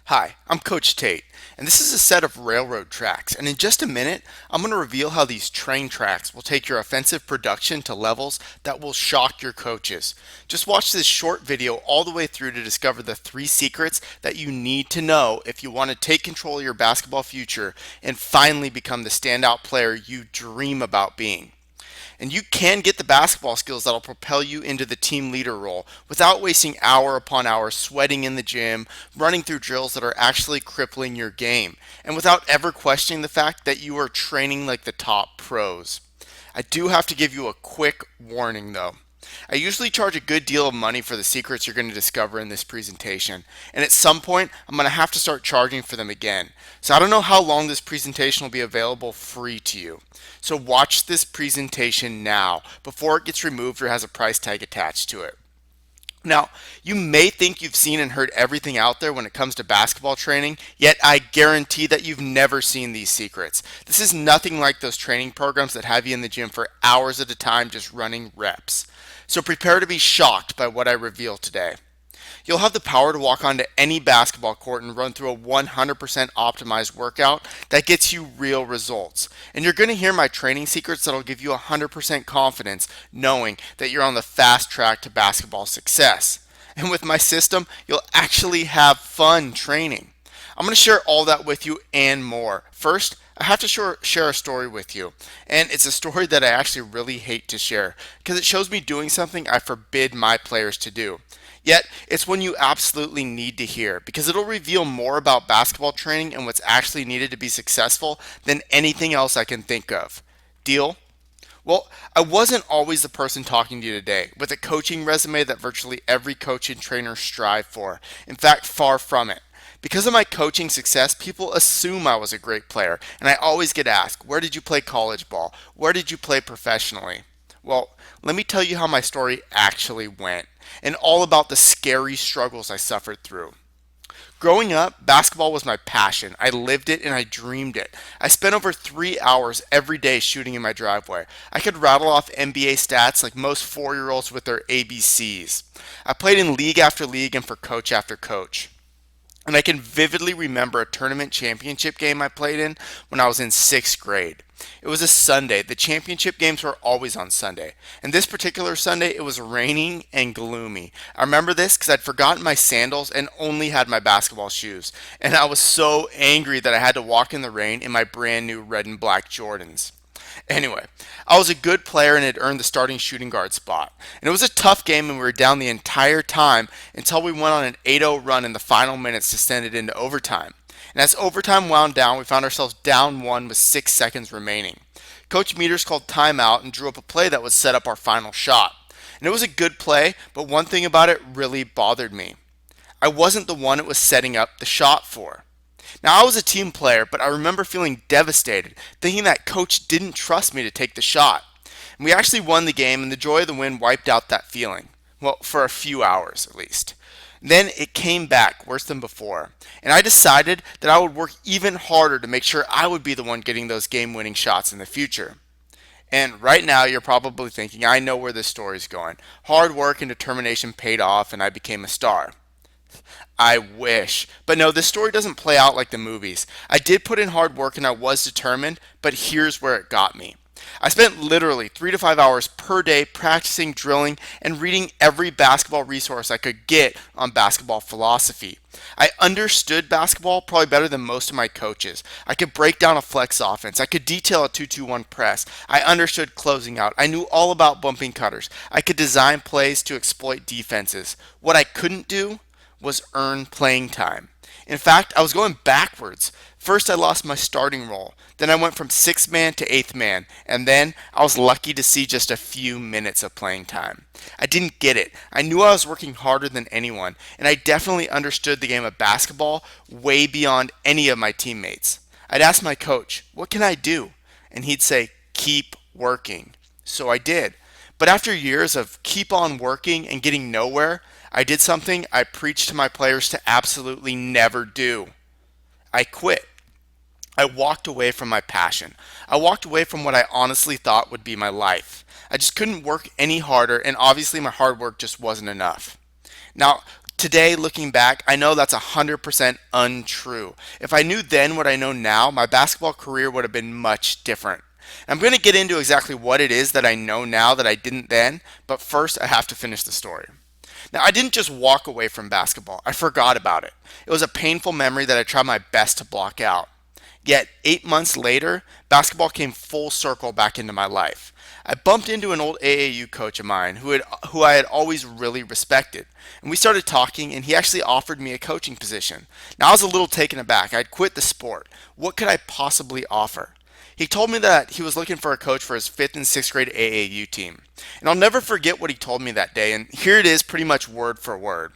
Hi, I'm Coach Tate, and this is a set of railroad tracks. And in just a minute, I'm going to reveal how these train tracks will take your offensive production to levels that will shock your coaches. Just watch this short video all the way through to discover the 3 secrets that you need to know if you want to take control of your basketball future and finally become the standout player you dream about being. And you can get the basketball skills that'll propel you into the team leader role without wasting hour upon hour sweating in the gym, running through drills that are actually crippling your game, and without ever questioning the fact that you are training like the top pros. I do have to give you a quick warning though. I usually charge a good deal of money for the secrets you're going to discover in this presentation, and at some point I'm going to have to start charging for them again. So I don't know how long this presentation will be available free to you. So watch this presentation now before it gets removed or has a price tag attached to it. Now, you may think you've seen and heard everything out there when it comes to basketball training, yet I guarantee that you've never seen these secrets. This is nothing like those training programs that have you in the gym for hours at a time just running reps. So prepare to be shocked by what I reveal today. You'll have the power to walk onto any basketball court and run through a 100% optimized workout that gets you real results. And you're going to hear my training secrets that'll give you 100% confidence knowing that you're on the fast track to basketball success. And with my system, you'll actually have fun training. I'm going to share all that with you and more. First, I have to share a story with you. And it's a story that I actually really hate to share because it shows me doing something I forbid my players to do. Yet, it's one you absolutely need to hear because it'll reveal more about basketball training and what's actually needed to be successful than anything else I can think of. Deal? Well, I wasn't always the person talking to you today with a coaching resume that virtually every coach and trainer strive for. In fact, far from it. Because of my coaching success, people assume I was a great player, and I always get asked, where did you play college ball? Where did you play professionally? Well, let me tell you how my story actually went, and all about the scary struggles I suffered through. Growing up, basketball was my passion. I lived it and I dreamed it. I spent over 3 hours every day shooting in my driveway. I could rattle off NBA stats like most 4-year-olds with their ABCs. I played in league after league and for coach after coach. And I can vividly remember a tournament championship game I played in when I was in 6th grade. It was a Sunday. The championship games were always on Sunday. And this particular Sunday, it was raining and gloomy. I remember this because I'd forgotten my sandals and only had my basketball shoes. And I was so angry that I had to walk in the rain in my brand new red and black Jordans. Anyway, I was a good player and had earned the starting shooting guard spot. And it was a tough game and we were down the entire time until we went on an 8-0 run in the final minutes to send it into overtime. And as overtime wound down, we found ourselves down one with 6 seconds remaining. Coach Meters called timeout and drew up a play that would set up our final shot. And it was a good play, but one thing about it really bothered me. I wasn't the one it was setting up the shot for. Now, I was a team player, but I remember feeling devastated, thinking that coach didn't trust me to take the shot. And we actually won the game, and the joy of the win wiped out that feeling. Well, for a few hours at least. Then it came back worse than before, and I decided that I would work even harder to make sure I would be the one getting those game winning shots in the future. And right now, you're probably thinking, I know where this story's going. Hard work and determination paid off, and I became a star. I wish. But no, this story doesn't play out like the movies. I did put in hard work and I was determined, but here's where it got me. I spent literally 3 to 5 hours per day practicing, drilling, and reading every basketball resource I could get on basketball philosophy. I understood basketball probably better than most of my coaches. I could break down a flex offense. I could detail a 2-2-1 press. I understood closing out. I knew all about bumping cutters. I could design plays to exploit defenses. What I couldn't do was earn playing time. In fact, I was going backwards. First, I lost my starting role. Then I went from 6th man to 8th man. And then I was lucky to see just a few minutes of playing time. I didn't get it. I knew I was working harder than anyone. And I definitely understood the game of basketball way beyond any of my teammates. I'd ask my coach, what can I do? And he'd say, keep working. So I did. But after years of keep on working and getting nowhere, I did something I preached to my players to absolutely never do. I quit. I walked away from my passion. I walked away from what I honestly thought would be my life. I just couldn't work any harder, and obviously my hard work just wasn't enough. Now, Today, looking back, I know that's 100% untrue. If I knew then what I know now, my basketball career would have been much different. I'm going to get into exactly what it is that I know now that I didn't then, but first I have to finish the story. Now, I didn't just walk away from basketball, I forgot about it. It was a painful memory that I tried my best to block out. Yet, 8 months later, basketball came full circle back into my life. I bumped into an old AAU coach of mine who I had always really respected. And we started talking, and he actually offered me a coaching position. Now, I was a little taken aback. I'd quit the sport. What could I possibly offer? He told me that he was looking for a coach for his 5th and 6th grade AAU team. And I'll never forget what he told me that day, and here it is pretty much word for word.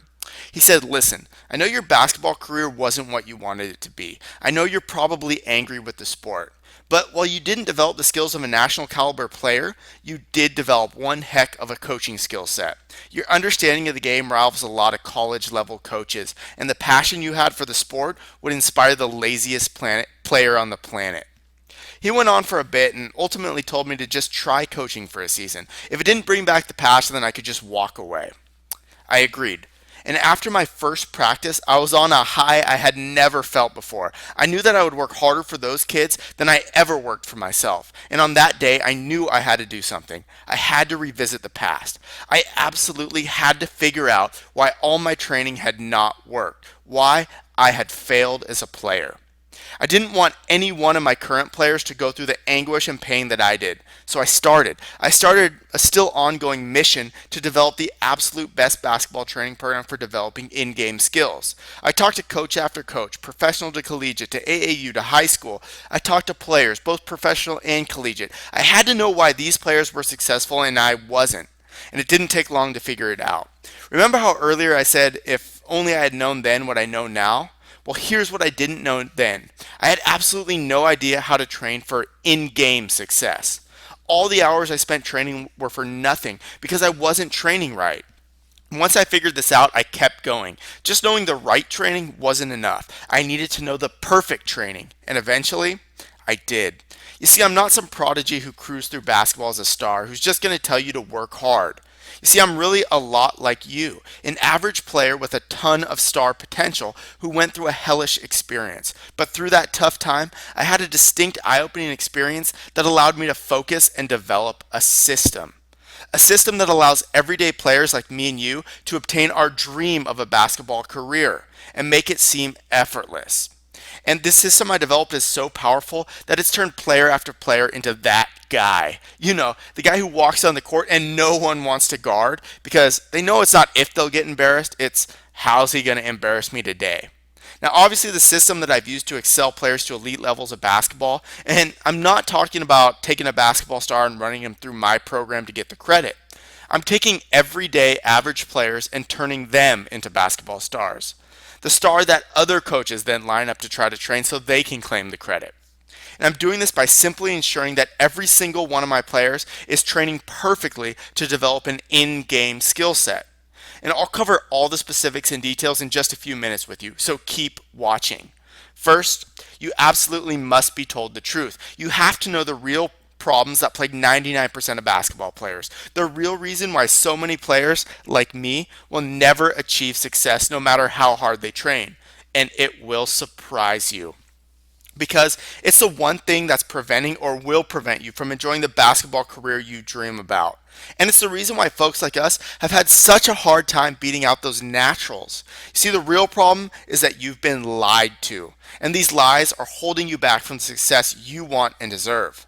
He said, "Listen, I know your basketball career wasn't what you wanted it to be. I know you're probably angry with the sport. But while you didn't develop the skills of a national caliber player, you did develop one heck of a coaching skill set. Your understanding of the game rivals a lot of college level coaches, and the passion you had for the sport would inspire the laziest player on the planet." He went on for a bit and ultimately told me to just try coaching for a season. If it didn't bring back the passion, then I could just walk away. I agreed. And after my first practice, I was on a high I had never felt before. I knew that I would work harder for those kids than I ever worked for myself. And on that day, I knew I had to do something. I had to revisit the past. I absolutely had to figure out why all my training had not worked, why I had failed as a player. I didn't want any one of my current players to go through the anguish and pain that I did. So I started. A still ongoing mission to develop the absolute best basketball training program for developing in-game skills. I talked to coach after coach, professional to collegiate, to AAU, to high school. I talked to players, both professional and collegiate. I had to know why these players were successful and I wasn't. And it didn't take long to figure it out. Remember how earlier I said if only I had known then what I know now? Well, here's what I didn't know then. I had absolutely no idea how to train for in-game success. All the hours I spent training were for nothing because I wasn't training right. Once I figured this out, I kept going. Just knowing the right training wasn't enough. I needed to know the perfect training, and eventually, I did. You see, I'm not some prodigy who cruised through basketball as a star who's just going to tell you to work hard. You see, I'm really a lot like you, an average player with a ton of star potential who went through a hellish experience. But through that tough time, I had a distinct eye-opening experience that allowed me to focus and develop a system. A system that allows everyday players like me and you to obtain our dream of a basketball career and make it seem effortless. And this system I developed is so powerful that it's turned player after player into that guy. You know, the guy who walks on the court and no one wants to guard because they know it's not if they'll get embarrassed, it's how's he going to embarrass me today. Now, obviously, the system that I've used to excel players to elite levels of basketball, and I'm not talking about taking a basketball star and running him through my program to get the credit. I'm taking everyday average players and turning them into basketball stars. The star that other coaches then line up to try to train so they can claim the credit. And I'm doing this by simply ensuring that every single one of my players is training perfectly to develop an in-game skill set. And I'll cover all the specifics and details in just a few minutes with you, so keep watching. First, you absolutely must be told the truth. You have to know the real problems that plague 99% of basketball players. The real reason why so many players, like me, will never achieve success no matter how hard they train. And it will surprise you. Because it's the one thing that's preventing or will prevent you from enjoying the basketball career you dream about. And it's the reason why folks like us have had such a hard time beating out those naturals. You see, the real problem is that you've been lied to. And these lies are holding you back from the success you want and deserve.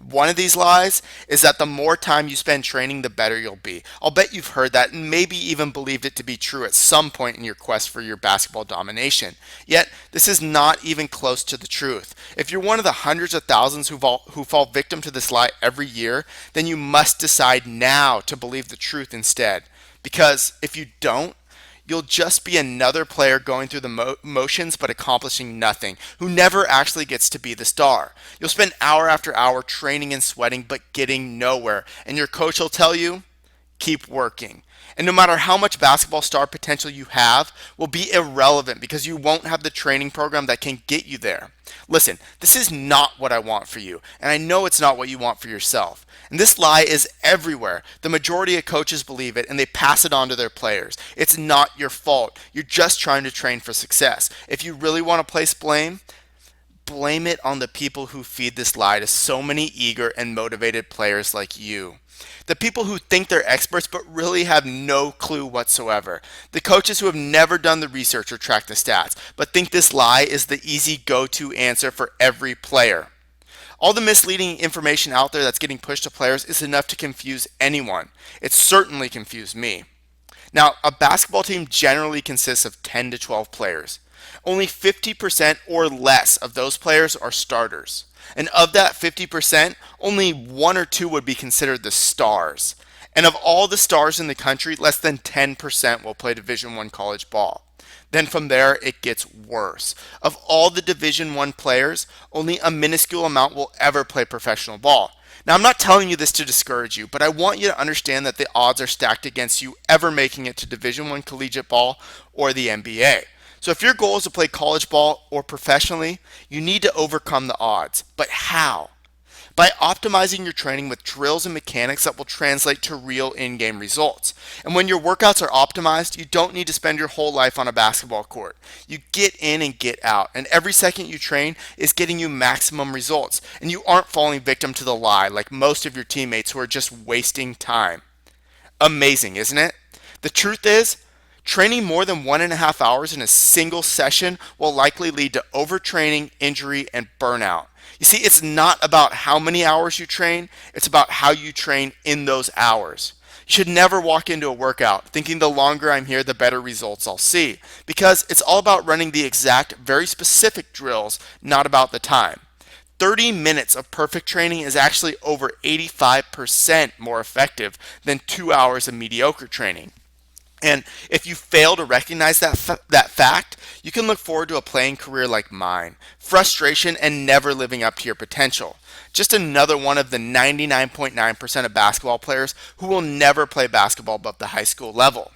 One of these lies is that the more time you spend training, the better you'll be. I'll bet you've heard that and maybe even believed it to be true at some point in your quest for your basketball domination. Yet, this is not even close to the truth. If you're one of the hundreds of thousands who fall victim to this lie every year, then you must decide now to believe the truth instead. Because if you don't, you'll just be another player going through the motions but accomplishing nothing, who never actually gets to be the star. You'll spend hour after hour training and sweating but getting nowhere, and your coach will tell you, keep working. And no matter how much basketball star potential you have, will be irrelevant because you won't have the training program that can get you there. Listen, this is not what I want for you, and I know it's not what you want for yourself. And this lie is everywhere. The majority of coaches believe it and they pass it on to their players. It's not your fault. You're just trying to train for success. If you really want to place blame, blame it on the people who feed this lie to so many eager and motivated players like you. The people who think they're experts but really have no clue whatsoever. The coaches who have never done the research or tracked the stats but think this lie is the easy go-to answer for every player. All the misleading information out there that's getting pushed to players is enough to confuse anyone. It certainly confused me. Now, a basketball team generally consists of 10 to 12 players. Only 50% or less of those players are starters. And of that 50%, only one or two would be considered the stars. And of all the stars in the country, less than 10% will play Division I college ball. Then from there, it gets worse. Of all the Division I players, only a minuscule amount will ever play professional ball. Now, I'm not telling you this to discourage you, but I want you to understand that the odds are stacked against you ever making it to Division I collegiate ball or the NBA. So if your goal is to play college ball or professionally, you need to overcome the odds. But how? By optimizing your training with drills and mechanics that will translate to real in-game results. And when your workouts are optimized, you don't need to spend your whole life on a basketball court. You get in and get out, and every second you train is getting you maximum results, and you aren't falling victim to the lie like most of your teammates who are just wasting time. Amazing, isn't it? The truth is, training more than 1.5 hours in a single session will likely lead to overtraining, injury, and burnout. You see, it's not about how many hours you train, it's about how you train in those hours. You should never walk into a workout thinking the longer I'm here, the better results I'll see, because it's all about running the exact, very specific drills, not about the time. 30 minutes of perfect training is actually over 85% more effective than 2 hours of mediocre training. And if you fail to recognize that fact, you can look forward to a playing career like mine. Frustration and never living up to your potential. Just another one of the 99.9% of basketball players who will never play basketball above the high school level.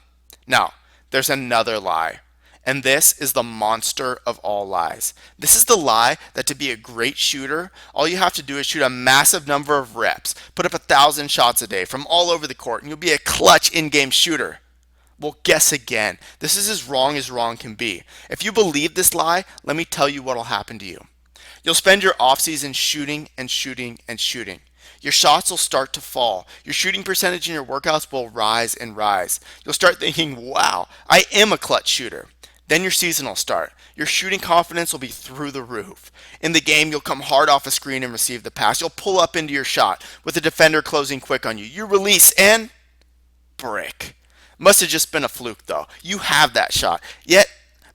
Now, there's another lie. And this is the monster of all lies. This is the lie that to be a great shooter, all you have to do is shoot a massive number of reps, put up 1,000 shots a day from all over the court, and you'll be a clutch in-game shooter. Well, guess again. This is as wrong can be. If you believe this lie, let me tell you what will happen to you. You'll spend your offseason shooting and shooting and shooting. Your shots will start to fall. Your shooting percentage in your workouts will rise and rise. You'll start thinking, wow, I am a clutch shooter. Then your season will start. Your shooting confidence will be through the roof. In the game, you'll come hard off a screen and receive the pass. You'll pull up into your shot with the defender closing quick on you. You release and brick. Must have just been a fluke though. You have that shot. Yet,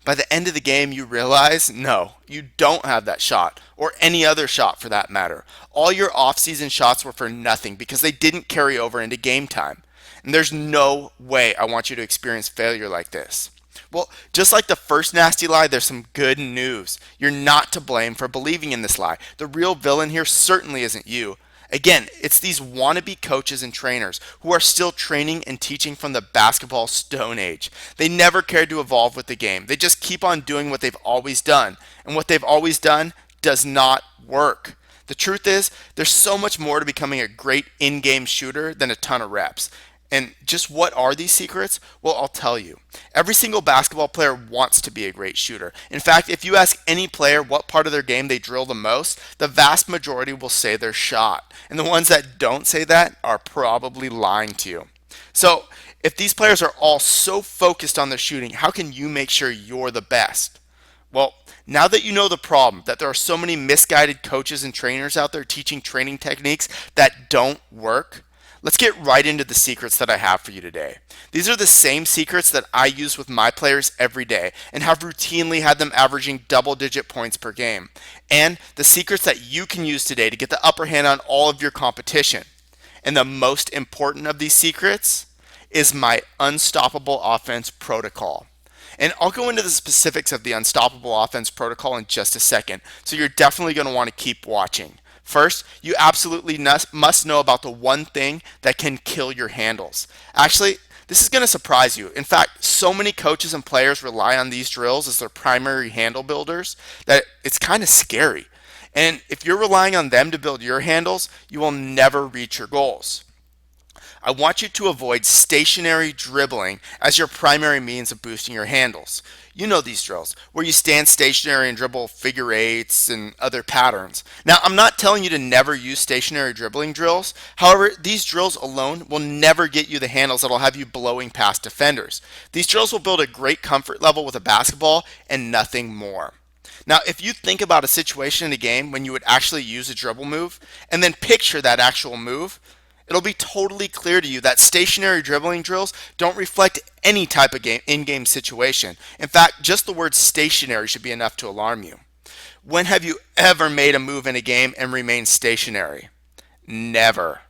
by the end of the game, you realize, no, you don't have that shot, or any other shot for that matter. All your off-season shots were for nothing because they didn't carry over into game time. And there's no way I want you to experience failure like this. Well, just like the first nasty lie, there's some good news. You're not to blame for believing in this lie. The real villain here certainly isn't you. Again, it's these wannabe coaches and trainers who are still training and teaching from the basketball stone age. They never cared to evolve with the game. They just keep on doing what they've always done. And what they've always done does not work. The truth is, there's so much more to becoming a great in-game shooter than a ton of reps. And just what are these secrets? Well, I'll tell you. Every single basketball player wants to be a great shooter. In fact, if you ask any player what part of their game they drill the most, the vast majority will say their shot. And the ones that don't say that are probably lying to you. So, if these players are all so focused on their shooting, how can you make sure you're the best? Well, now that you know the problem, that there are so many misguided coaches and trainers out there teaching training techniques that don't work, let's get right into the secrets that I have for you today. These are the same secrets that I use with my players every day and have routinely had them averaging double-digit points per game. And the secrets that you can use today to get the upper hand on all of your competition. And the most important of these secrets is my Unstoppable Offense protocol. And I'll go into the specifics of the Unstoppable Offense protocol in just a second, so you're definitely going to want to keep watching. First, you absolutely must know about the one thing that can kill your handles. Actually, this is going to surprise you. In fact, so many coaches and players rely on these drills as their primary handle builders that it's kind of scary. And if you're relying on them to build your handles, you will never reach your goals. I want you to avoid stationary dribbling as your primary means of boosting your handles. You know these drills, where you stand stationary and dribble figure eights and other patterns. Now, I'm not telling you to never use stationary dribbling drills. However, these drills alone will never get you the handles that'll have you blowing past defenders. These drills will build a great comfort level with a basketball and nothing more. Now, if you think about a situation in a game when you would actually use a dribble move, and then picture that actual move, it'll be totally clear to you that stationary dribbling drills don't reflect any type of in-game situation. In fact, just the word stationary should be enough to alarm you. When have you ever made a move in a game and remained stationary? Never.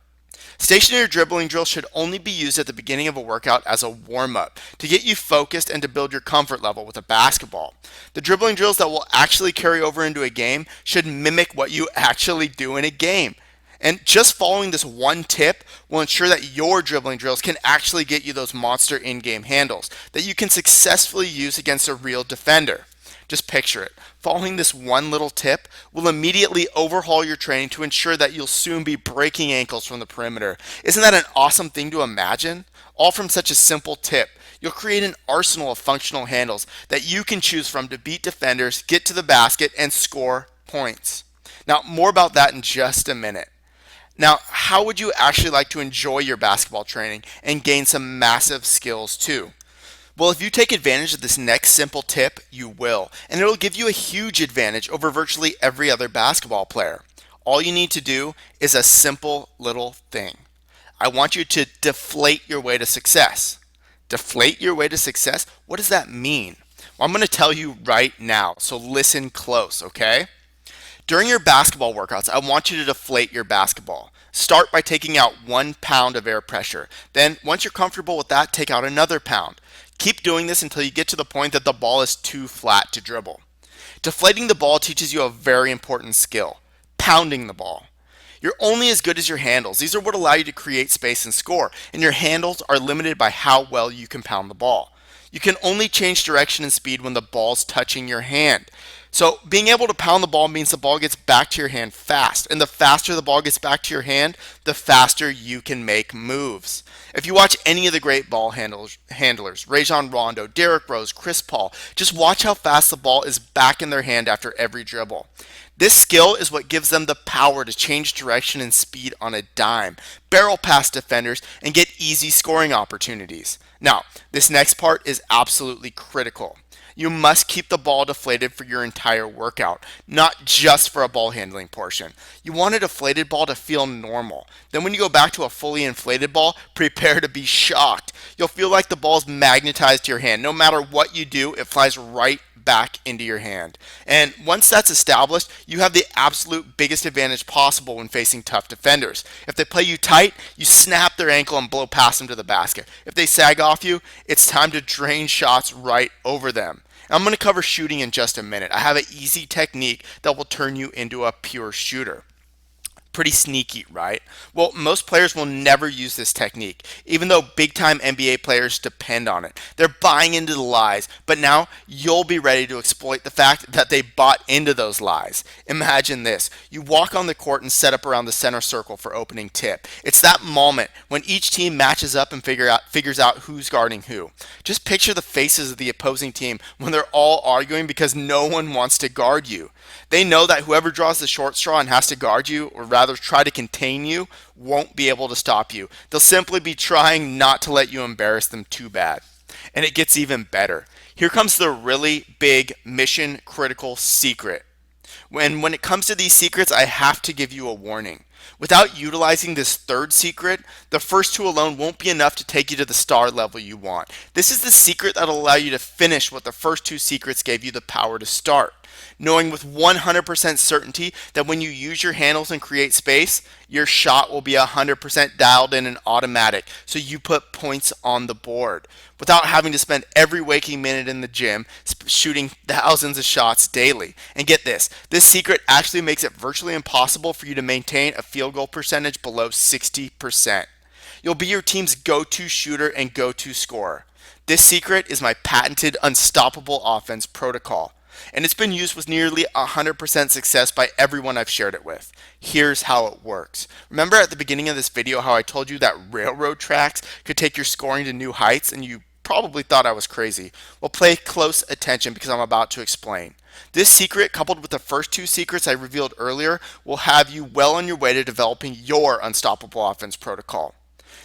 Stationary dribbling drills should only be used at the beginning of a workout as a warm-up to get you focused and to build your comfort level with a basketball. The dribbling drills that will actually carry over into a game should mimic what you actually do in a game. And just following this one tip will ensure that your dribbling drills can actually get you those monster in-game handles that you can successfully use against a real defender. Just picture it. Following this one little tip will immediately overhaul your training to ensure that you'll soon be breaking ankles from the perimeter. Isn't that an awesome thing to imagine? All from such a simple tip. You'll create an arsenal of functional handles that you can choose from to beat defenders, get to the basket, and score points. Now, more about that in just a minute. Now, how would you actually like to enjoy your basketball training and gain some massive skills too? Well, if you take advantage of this next simple tip, you will, and it'll give you a huge advantage over virtually every other basketball player. All you need to do is a simple little thing. I want you to deflate your way to success. Deflate your way to success? What does that mean? Well, I'm going to tell you right now, so listen close, okay? During your basketball workouts, I want you to deflate your basketball. Start by taking out 1 pound of air pressure. Then, once you're comfortable with that, take out another pound. Keep doing this until you get to the point that the ball is too flat to dribble. Deflating the ball teaches you a very important skill: pounding the ball. You're only as good as your handles. These are what allow you to create space and score, and your handles are limited by how well you can pound the ball. You can only change direction and speed when the ball's touching your hand. So being able to pound the ball means the ball gets back to your hand fast. And the faster the ball gets back to your hand, the faster you can make moves. If you watch any of the great ball handlers, Rajon Rondo, Derrick Rose, Chris Paul, just watch how fast the ball is back in their hand after every dribble. This skill is what gives them the power to change direction and speed on a dime, barrel past defenders, and get easy scoring opportunities. Now, this next part is absolutely critical. You must keep the ball deflated for your entire workout, not just for a ball handling portion. You want a deflated ball to feel normal. Then when you go back to a fully inflated ball, prepare to be shocked. You'll feel like the ball's magnetized to your hand. No matter what you do, it flies right back into your hand. And once that's established, you have the absolute biggest advantage possible when facing tough defenders. If they play you tight, you snap their ankle and blow past them to the basket. If they sag off you, it's time to drain shots right over them. I'm going to cover shooting in just a minute. I have an easy technique that will turn you into a pure shooter. Pretty sneaky, right? Well, most players will never use this technique, even though big-time NBA players depend on it. They're buying into the lies, but now you'll be ready to exploit the fact that they bought into those lies. Imagine this. You walk on the court and set up around the center circle for opening tip. It's that moment when each team matches up and figures out who's guarding who. Just picture the faces of the opposing team when they're all arguing because no one wants to guard you. They know that whoever draws the short straw and has to guard you, or rather try to contain you, won't be able to stop you. They'll simply be trying not to let you embarrass them too bad. And it gets even better. Here comes the really big mission critical secret. When it comes to these secrets, I have to give you a warning. Without utilizing this third secret, the first two alone won't be enough to take you to the star level you want. This is the secret that'll allow you to finish what the first two secrets gave you the power to start. Knowing with 100% certainty that when you use your handles and create space, your shot will be 100% dialed in and automatic, so you put points on the board without having to spend every waking minute in the gym shooting thousands of shots daily. And get this secret actually makes it virtually impossible for you to maintain a field goal percentage below 60%. You'll be your team's go-to shooter and go-to scorer. This secret is my patented unstoppable offense protocol, and it's been used with nearly 100% success by everyone I've shared it with. Here's how it works. Remember at the beginning of this video how I told you that railroad tracks could take your scoring to new heights, and you probably thought I was crazy? Well, pay close attention because I'm about to explain. This secret, coupled with the first two secrets I revealed earlier, will have you well on your way to developing your unstoppable offense protocol.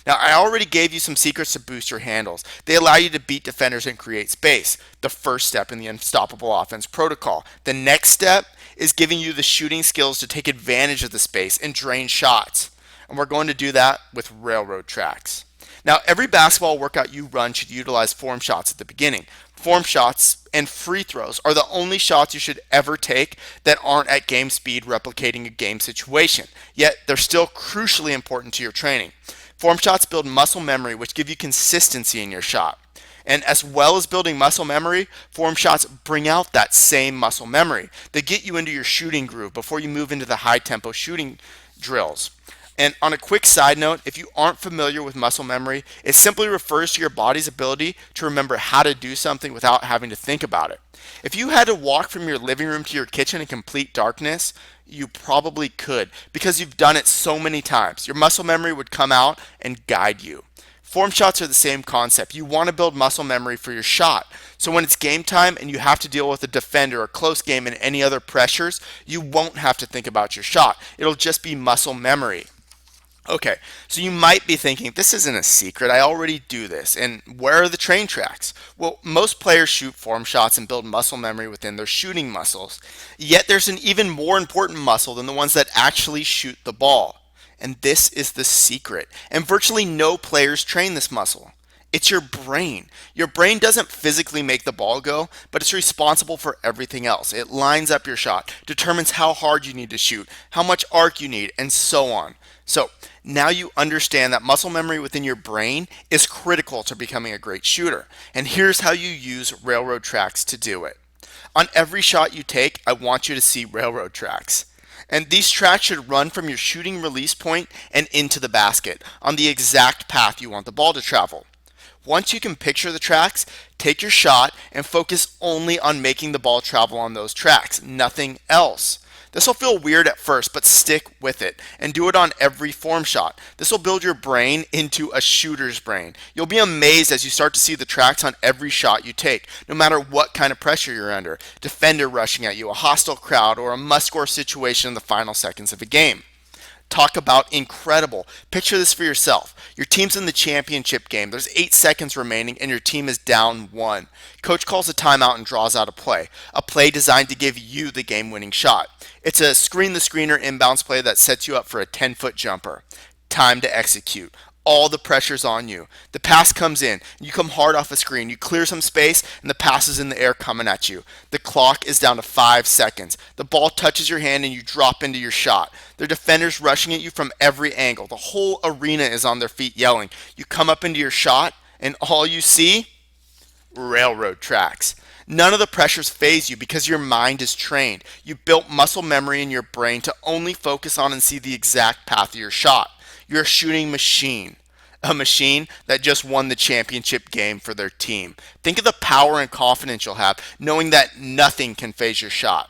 Now, I already gave you some secrets to boost your handles. They allow you to beat defenders and create space, the first step in the unstoppable offense protocol. The next step is giving you the shooting skills to take advantage of the space and drain shots. And we're going to do that with railroad tracks. Now, every basketball workout you run should utilize form shots at the beginning. Form shots and free throws are the only shots you should ever take that aren't at game speed replicating a game situation, yet they're still crucially important to your training. Form shots build muscle memory, which give you consistency in your shot. And as well as building muscle memory, form shots bring out that same muscle memory. They get you into your shooting groove before you move into the high tempo shooting drills. And on a quick side note, if you aren't familiar with muscle memory, it simply refers to your body's ability to remember how to do something without having to think about it. If you had to walk from your living room to your kitchen in complete darkness, you probably could because you've done it so many times. Your muscle memory would come out and guide you. Form shots are the same concept. You want to build muscle memory for your shot. So when it's game time and you have to deal with a defender or close game and any other pressures, you won't have to think about your shot. It'll just be muscle memory. Okay, so you might be thinking, this isn't a secret, I already do this, and where are the train tracks? Well, most players shoot form shots and build muscle memory within their shooting muscles, yet there's an even more important muscle than the ones that actually shoot the ball, and this is the secret, and virtually no players train this muscle. It's your brain. Your brain doesn't physically make the ball go, but it's responsible for everything else. It lines up your shot, determines how hard you need to shoot, how much arc you need, and so on. So now you understand that muscle memory within your brain is critical to becoming a great shooter. And here's how you use railroad tracks to do it. On every shot you take, I want you to see railroad tracks. And these tracks should run from your shooting release point and into the basket on the exact path you want the ball to travel. Once you can picture the tracks, take your shot and focus only on making the ball travel on those tracks, nothing else. This will feel weird at first, but stick with it and do it on every form shot. This will build your brain into a shooter's brain. You'll be amazed as you start to see the tracks on every shot you take, no matter what kind of pressure you're under. Defender rushing at you, a hostile crowd, or a must-score situation in the final seconds of a game. Talk about incredible. Picture this for yourself. Your team's in the championship game. There's 8 seconds remaining and your team is down 1. Coach calls a timeout and draws out a play designed to give you the game-winning shot. It's a screen-the-screener inbounds play that sets you up for a 10-foot jumper. Time to execute. All the pressure's on you. The pass comes in. You come hard off a screen. You clear some space, and the pass is in the air coming at you. The clock is down to 5 seconds. The ball touches your hand, and you drop into your shot. The defender's rushing at you from every angle. The whole arena is on their feet yelling. You come up into your shot, and all you see? Railroad tracks. None of the pressures phase you because your mind is trained. You built muscle memory in your brain to only focus on and see the exact path of your shot. You're a shooting machine. A machine that just won the championship game for their team. Think of the power and confidence you'll have knowing that nothing can phase your shot.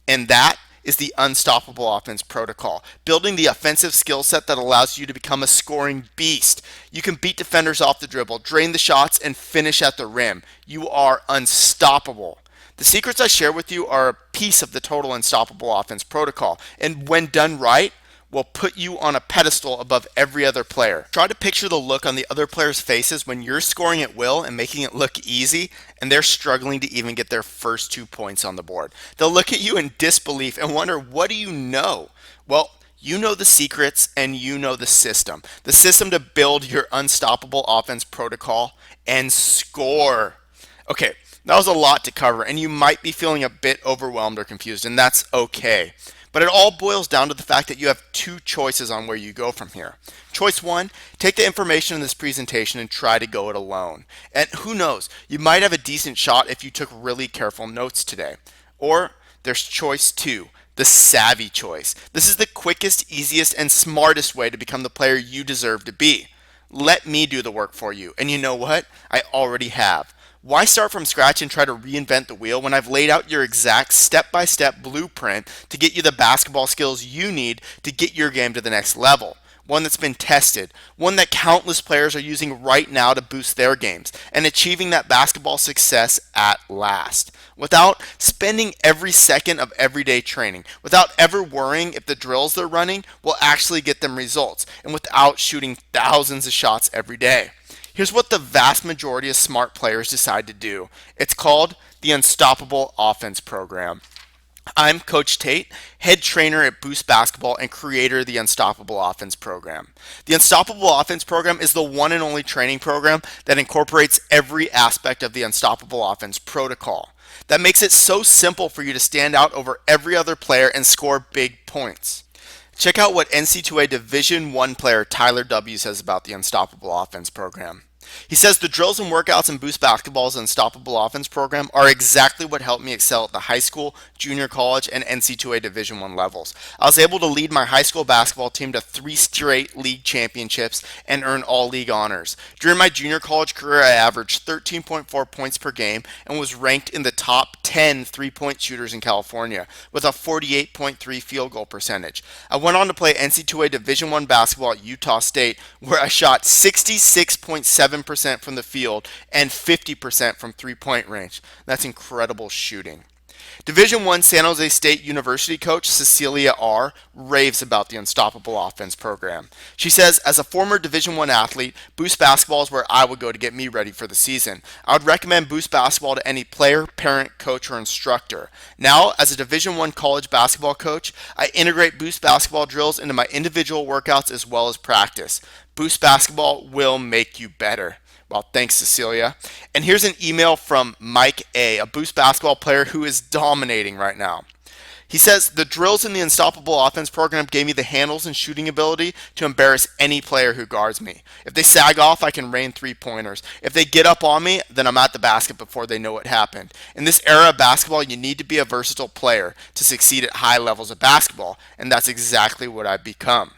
And that is the unstoppable offense protocol. Building the offensive skill set that allows you to become a scoring beast. You can beat defenders off the dribble, drain the shots, and finish at the rim. You are unstoppable. The secrets I share with you are a piece of the total unstoppable offense protocol. And when done right, will put you on a pedestal above every other player. Try to picture the look on the other players' faces when you're scoring at will and making it look easy, and they're struggling to even get their first 2 points on the board. They'll look at you in disbelief and wonder, what do you know? Well, You know the secrets and you know the system to build your unstoppable offense protocol and score. Okay, that was a lot to cover, and you might be feeling a bit overwhelmed or confused, and that's okay. But it all boils down to the fact that you have two choices on where you go from here. Choice one, take the information in this presentation and try to go it alone. And who knows, you might have a decent shot if you took really careful notes today. Or there's choice two, the savvy choice. This is the quickest, easiest, and smartest way to become the player you deserve to be. Let me do the work for you. And you know what? I already have. Why start from scratch and try to reinvent the wheel when I've laid out your exact step-by-step blueprint to get you the basketball skills you need to get your game to the next level? One that's been tested, one that countless players are using right now to boost their games, and achieving that basketball success at last. Without spending every second of everyday training, without ever worrying if the drills they're running will actually get them results, and without shooting thousands of shots every day. Here's what the vast majority of smart players decide to do. It's called the Unstoppable Offense Program. I'm Coach Tate, head trainer at Boost Basketball and creator of the Unstoppable Offense Program. The Unstoppable Offense Program is the one and only training program that incorporates every aspect of the Unstoppable Offense protocol. That makes it so simple for you to stand out over every other player and score big points. Check out what NC2A Division I player Tyler W. says about the Unstoppable Offense Program. He says the drills and workouts in Boost Basketball's Unstoppable Offense program are exactly what helped me excel at the high school, junior college, and NC2A Division I levels. I was able to lead my high school basketball team to 3 straight league championships and earn all league honors. During my junior college career, I averaged 13.4 points per game and was ranked in the top 10 three-point shooters in California with a 48.3 field goal percentage. I went on to play NC2A Division I basketball at Utah State, where I shot 66.7% from the field and 50% from three-point range. That's incredible shooting. Division I San Jose State University coach Cecilia R. raves about the Unstoppable Offense program. She says, as a former Division I athlete, Boost Basketball is where I would go to get me ready for the season. I would recommend Boost Basketball to any player, parent, coach, or instructor. Now, as a Division I college basketball coach, I integrate Boost Basketball drills into my individual workouts as well as practice. Boost Basketball will make you better. Well, thanks, Cecilia. And here's an email from Mike A., a Boost Basketball player who is dominating right now. He says, the drills in the Unstoppable Offense program gave me the handles and shooting ability to embarrass any player who guards me. If they sag off, I can rain three-pointers. If they get up on me, then I'm at the basket before they know what happened. In this era of basketball, you need to be a versatile player to succeed at high levels of basketball, and that's exactly what I've become.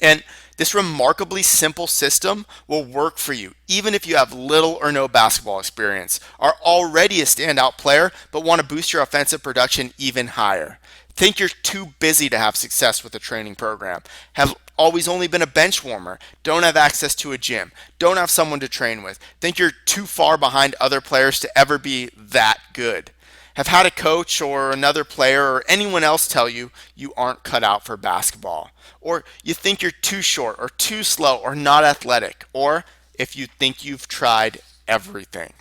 And this remarkably simple system will work for you, even if you have little or no basketball experience, are already a standout player, but want to boost your offensive production even higher. Think you're too busy to have success with a training program, have always only been a bench warmer, don't have access to a gym, don't have someone to train with, think you're too far behind other players to ever be that good. Have had a coach or another player or anyone else tell you you aren't cut out for basketball, or you think you're too short or too slow or not athletic, or if you think you've tried everything.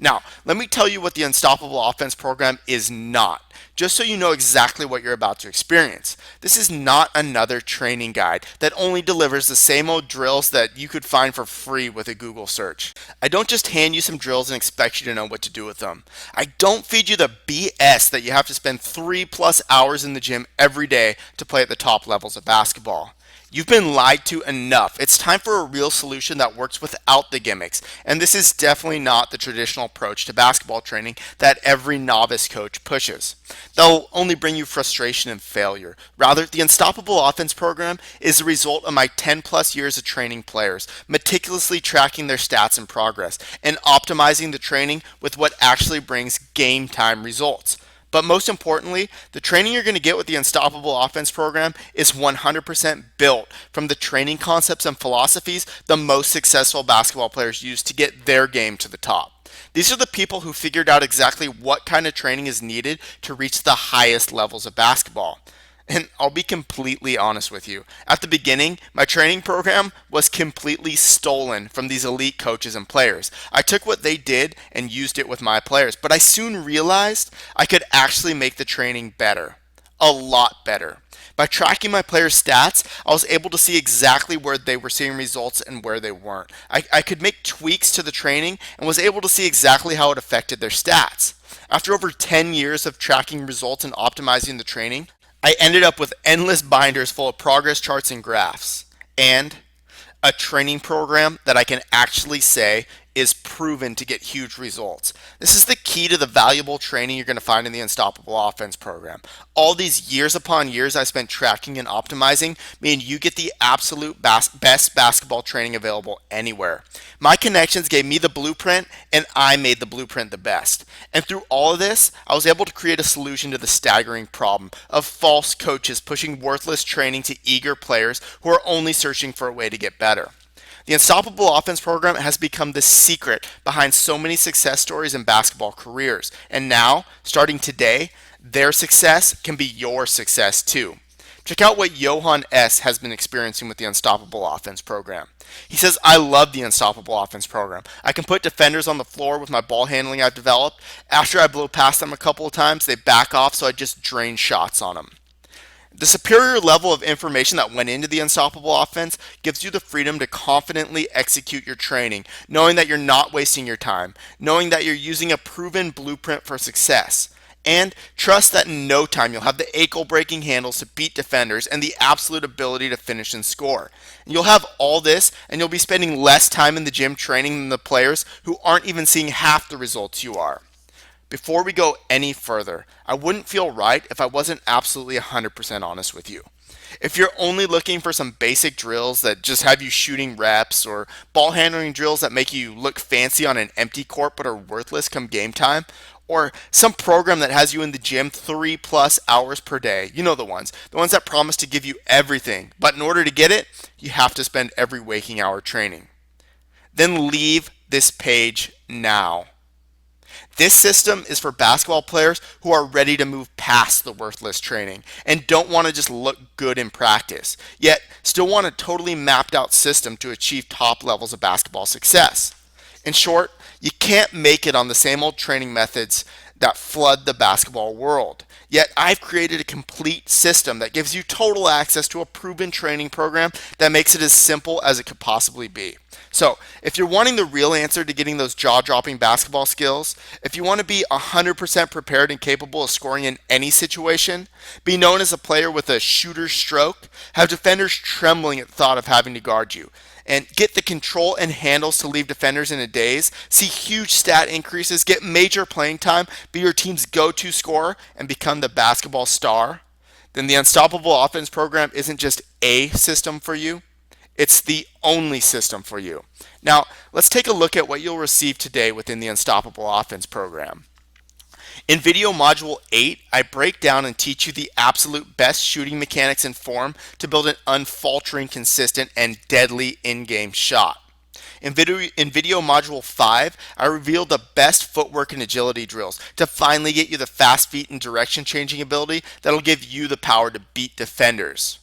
Now, let me tell you what the Unstoppable Offense program is not, just so you know exactly what you're about to experience. This is not another training guide that only delivers the same old drills that you could find for free with a Google search. I don't just hand you some drills and expect you to know what to do with them. I don't feed you the BS that you have to spend 3+ hours in the gym every day to play at the top levels of basketball. You've been lied to enough. It's time for a real solution that works without the gimmicks. And this is definitely not the traditional approach to basketball training that every novice coach pushes. They'll only bring you frustration and failure. Rather, the Unstoppable Offense program is the result of my 10+ years of training players, meticulously tracking their stats and progress, and optimizing the training with what actually brings game time results. But most importantly, the training you're going to get with the Unstoppable Offense program is 100% built from the training concepts and philosophies the most successful basketball players use to get their game to the top. These are the people who figured out exactly what kind of training is needed to reach the highest levels of basketball. And I'll be completely honest with you. At the beginning, my training program was completely stolen from these elite coaches and players. I took what they did and used it with my players, but I soon realized I could actually make the training better. a lot better. By tracking my players' stats, I was able to see exactly where they were seeing results and where they weren't. I could make tweaks to the training and was able to see exactly how it affected their stats. After over 10 years of tracking results and optimizing the training, I ended up with endless binders full of progress charts and graphs. And a training program that I can actually say is proven to get huge results. This is the key to the valuable training you're going to find in the Unstoppable Offense program. All these years upon years I spent tracking and optimizing mean you get the absolute best basketball training available anywhere. My connections gave me the blueprint and I made the blueprint the best. And through all of this, I was able to create a solution to the staggering problem of false coaches pushing worthless training to eager players who are only searching for a way to get better. The Unstoppable Offense program has become the secret behind so many success stories in basketball careers. And now, starting today, their success can be your success too. Check out what Johan S. has been experiencing with the Unstoppable Offense program. He says, I love the Unstoppable Offense program. I can put defenders on the floor with my ball handling I've developed. After I blow past them a couple of times, they back off, so I just drain shots on them. The superior level of information that went into the Unstoppable Offense gives you the freedom to confidently execute your training, knowing that you're not wasting your time, knowing that you're using a proven blueprint for success, and trust that in no time you'll have the ankle-breaking handles to beat defenders and the absolute ability to finish and score. And you'll have all this, and you'll be spending less time in the gym training than the players who aren't even seeing half the results you are. Before we go any further, I wouldn't feel right if I wasn't absolutely 100% honest with you. If you're only looking for some basic drills that just have you shooting reps, or ball handling drills that make you look fancy on an empty court but are worthless come game time, or some program that has you in the gym 3+ hours per day, you know the ones that promise to give you everything, but in order to get it, you have to spend every waking hour training, then leave this page now. This system is for basketball players who are ready to move past the worthless training and don't want to just look good in practice, yet still want a totally mapped out system to achieve top levels of basketball success. In short, you can't make it on the same old training methods that flood the basketball world. Yet I've created a complete system that gives you total access to a proven training program that makes it as simple as it could possibly be. So, if you're wanting the real answer to getting those jaw-dropping basketball skills, if you want to be 100% prepared and capable of scoring in any situation, be known as a player with a shooter's stroke, have defenders trembling at the thought of having to guard you, and get the control and handles to leave defenders in a daze, see huge stat increases, get major playing time, be your team's go-to scorer, and become the basketball star, then the Unstoppable Offense program isn't just a system for you, it's the only system for you. Now, let's take a look at what you'll receive today within the Unstoppable Offense program. In video module 8, I break down and teach you the absolute best shooting mechanics and form to build an unfaltering, consistent, and deadly in-game shot. In video module 5, I reveal the best footwork and agility drills to finally get you the fast feet and direction changing ability that'll give you the power to beat defenders.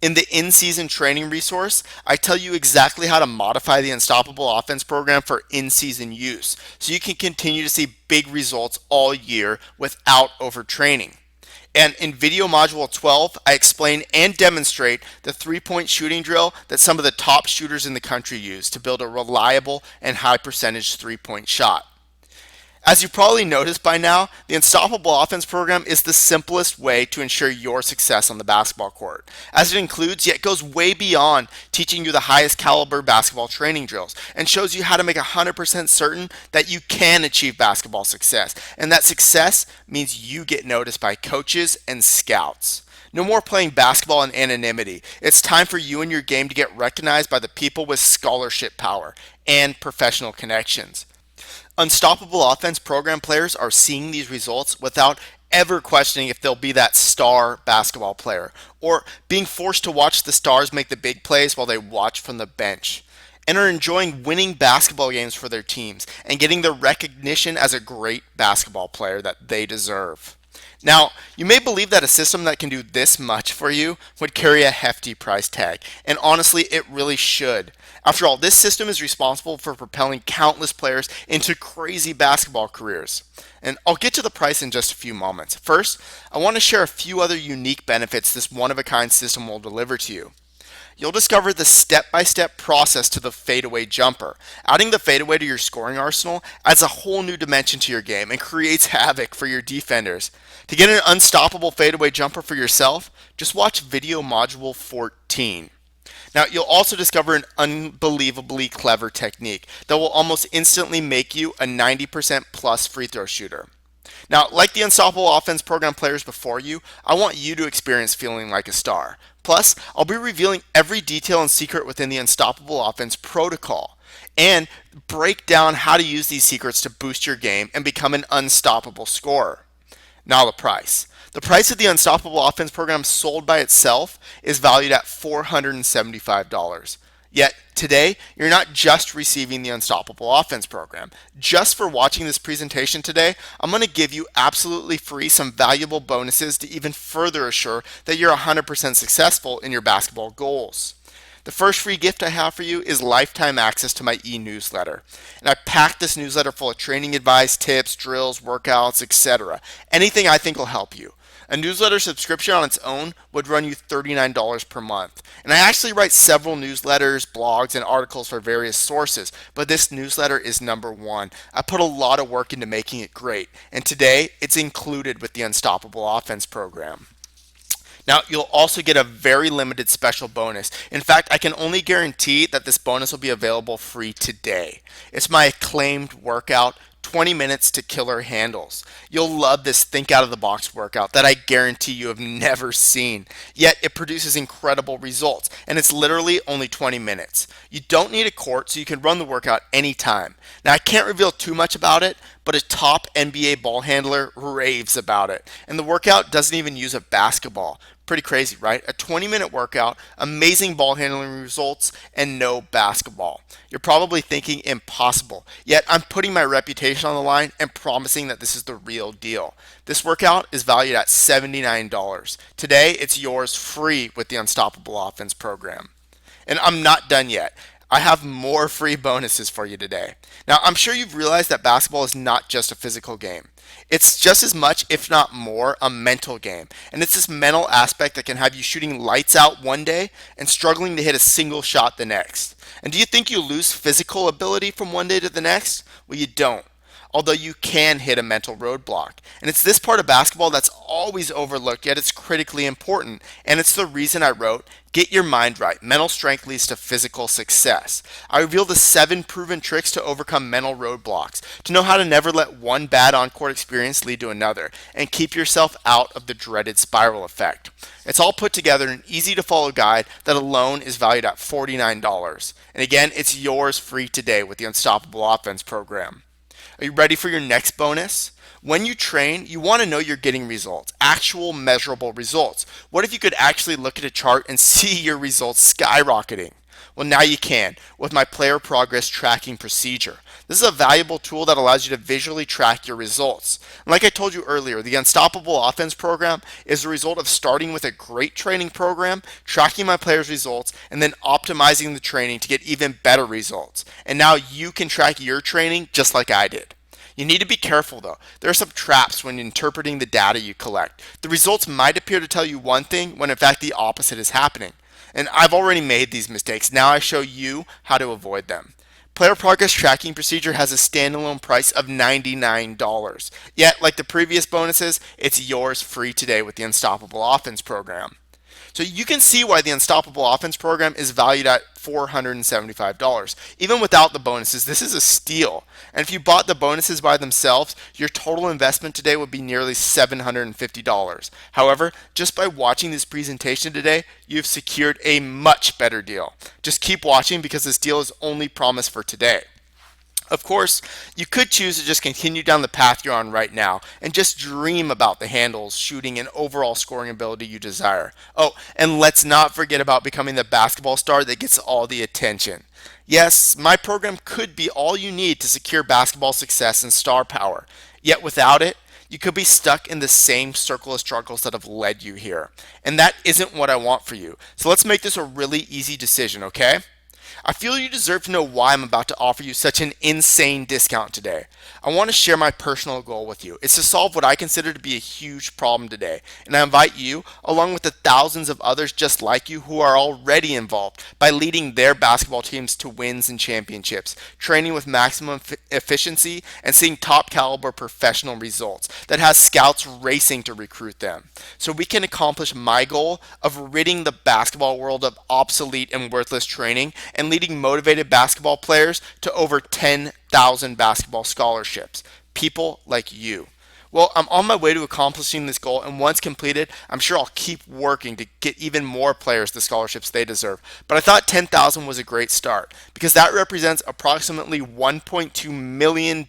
In the in-season training resource, I tell you exactly how to modify the Unstoppable Offense program for in-season use, so you can continue to see big results all year without overtraining. And in video module 12, I explain and demonstrate the three-point shooting drill that some of the top shooters in the country use to build a reliable and high percentage three-point shot. As you probably noticed by now, the Unstoppable Offense program is the simplest way to ensure your success on the basketball court, as it includes yet goes way beyond teaching you the highest caliber basketball training drills and shows you how to make 100% certain that you can achieve basketball success, and that success means you get noticed by coaches and scouts. No more playing basketball in anonymity. It's time for you and your game to get recognized by the people with scholarship power and professional connections. Unstoppable Offense program players are seeing these results without ever questioning if they'll be that star basketball player, or being forced to watch the stars make the big plays while they watch from the bench, and are enjoying winning basketball games for their teams and getting the recognition as a great basketball player that they deserve. Now, you may believe that a system that can do this much for you would carry a hefty price tag, and honestly, it really should. After all, this system is responsible for propelling countless players into crazy basketball careers. And I'll get to the price in just a few moments. First, I want to share a few other unique benefits this one of a kind system will deliver to you. You'll discover the step-by-step process to the fadeaway jumper. Adding the fadeaway to your scoring arsenal adds a whole new dimension to your game and creates havoc for your defenders. To get an unstoppable fadeaway jumper for yourself, just watch video module 14. Now, you'll also discover an unbelievably clever technique that will almost instantly make you a 90% plus free throw shooter. Now, like the Unstoppable Offense program players before you, I want you to experience feeling like a star. Plus, I'll be revealing every detail and secret within the Unstoppable Offense protocol and break down how to use these secrets to boost your game and become an unstoppable scorer. Now, the price. The price of the Unstoppable Offense program sold by itself is valued at $475. Yet today, you're not just receiving the Unstoppable Offense program. Just for watching this presentation today, I'm going to give you absolutely free some valuable bonuses to even further assure that you're 100% successful in your basketball goals. The first free gift I have for you is lifetime access to my e-newsletter. And I packed this newsletter full of training advice, tips, drills, workouts, etc. Anything I think will help you. A newsletter subscription on its own would run you $39 per month. And I actually write several newsletters, blogs, and articles for various sources, but this newsletter is number one. I put a lot of work into making it great, and today it's included with the Unstoppable Offense program. Now, you'll also get a very limited special bonus. In fact, I can only guarantee that this bonus will be available free today. It's my acclaimed workout, 20 minutes to killer handles. You'll love this think out of the box workout that I guarantee you have never seen. Yet it produces incredible results, and it's literally only 20 minutes. You don't need a court, so you can run the workout anytime. Now, I can't reveal too much about it, but a top NBA ball handler raves about it. And the workout doesn't even use a basketball. Pretty crazy, right? A 20-minute workout, amazing ball handling results, and no basketball. You're probably thinking impossible. Yet I'm putting my reputation on the line and promising that this is the real deal. This workout is valued at $79. Today, it's yours free with the Unstoppable Offense program. And I'm not done yet. I have more free bonuses for you today. Now, I'm sure you've realized that basketball is not just a physical game. It's just as much, if not more, a mental game. And it's this mental aspect that can have you shooting lights out one day and struggling to hit a single shot the next. And do you think you lose physical ability from one day to the next? Well, you don't. Although you can hit a mental roadblock. And it's this part of basketball that's always overlooked, yet it's critically important. And it's the reason I wrote, Get Your Mind Right. Mental strength leads to physical success. I reveal the 7 proven tricks to overcome mental roadblocks, to know how to never let one bad on-court experience lead to another, and keep yourself out of the dreaded spiral effect. It's all put together in an easy-to-follow guide that alone is valued at $49. And again, it's yours free today with the Unstoppable Offense program. Are you ready for your next bonus? When you train, you want to know you're getting results, actual measurable results. What if you could actually look at a chart and see your results skyrocketing? Well, now you can with my player progress tracking procedure. This is a valuable tool that allows you to visually track your results. And like I told you earlier, the Unstoppable Offense program is the result of starting with a great training program, tracking my players' results, and then optimizing the training to get even better results. And now you can track your training just like I did. You need to be careful though. There are some traps when interpreting the data you collect. The results might appear to tell you one thing when in fact the opposite is happening. And I've already made these mistakes. Now I show you how to avoid them. Player progress tracking procedure has a standalone price of $99. Yet, like the previous bonuses, it's yours free today with the Unstoppable Offense program. So you can see why the Unstoppable Offense program is valued at $475. Even without the bonuses, this is a steal. And if you bought the bonuses by themselves, your total investment today would be nearly $750. However, just by watching this presentation today, you've secured a much better deal. Just keep watching because this deal is only promised for today. Of course, you could choose to just continue down the path you're on right now and just dream about the handles, shooting, and overall scoring ability you desire. Oh, and let's not forget about becoming the basketball star that gets all the attention. Yes, my program could be all you need to secure basketball success and star power. Yet without it, You could be stuck in the same circle of struggles that have led you here. And that isn't what I want for you. So let's make this a really easy decision, okay? I feel you deserve to know why I'm about to offer you such an insane discount today. I want to share my personal goal with you. It's to solve what I consider to be a huge problem today. And I invite you, along with the thousands of others just like you who are already involved by leading their basketball teams to wins and championships, training with maximum efficiency, and seeing top caliber professional results that has scouts racing to recruit them. So we can accomplish my goal of ridding the basketball world of obsolete and worthless training and leading motivated basketball players to over 10,000 basketball scholarships. People like you. Well, I'm on my way to accomplishing this goal, and once completed, I'm sure I'll keep working to get even more players the scholarships they deserve. But I thought 10,000 was a great start because that represents approximately $1.2 million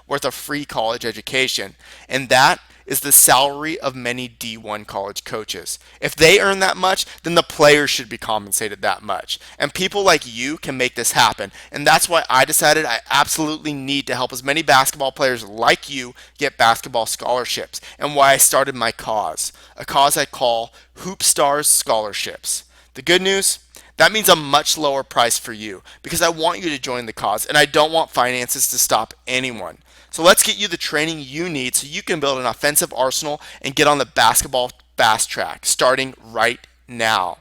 worth of free college education. And that is the salary of many D1 college coaches. If they earn that much, then the players should be compensated that much. And people like you can make this happen. And that's why I decided I absolutely need to help as many basketball players like you get basketball scholarships, and why I started my cause, a cause I call Hoop Stars Scholarships. The good news? That means a much lower price for you because I want you to join the cause and I don't want finances to stop anyone. So let's get you the training you need so you can build an offensive arsenal and get on the basketball fast track starting right now.